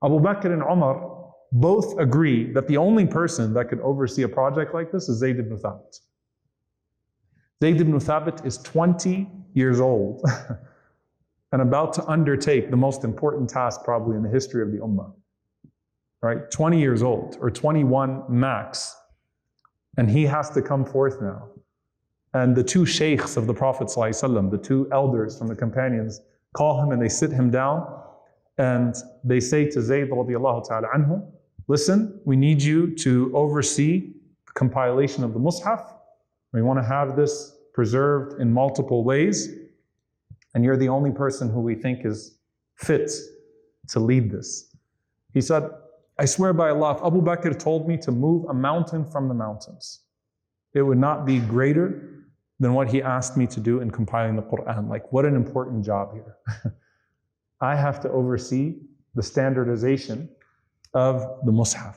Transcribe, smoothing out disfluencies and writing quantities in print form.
Abu Bakr and Umar both agree that the only person that could oversee a project like this is Zayd ibn Thabit. Zayd ibn Thabit is 20 years old and about to undertake the most important task probably in the history of the Ummah. Right? 20 years old, or 21 max. And he has to come forth now. And the two sheikhs of the Prophet ﷺ, the two elders from the companions, call him and they sit him down and they say to Zayd radiallahu ta'ala anhu, listen, we need you to oversee the compilation of the mushaf. We want to have this preserved in multiple ways. And you're the only person who we think is fit to lead this. He said, I swear by Allah, if Abu Bakr told me to move a mountain from the mountains, it would not be greater than what he asked me to do in compiling the Quran. Like, what an important job here. I have to oversee the standardization of the mushaf.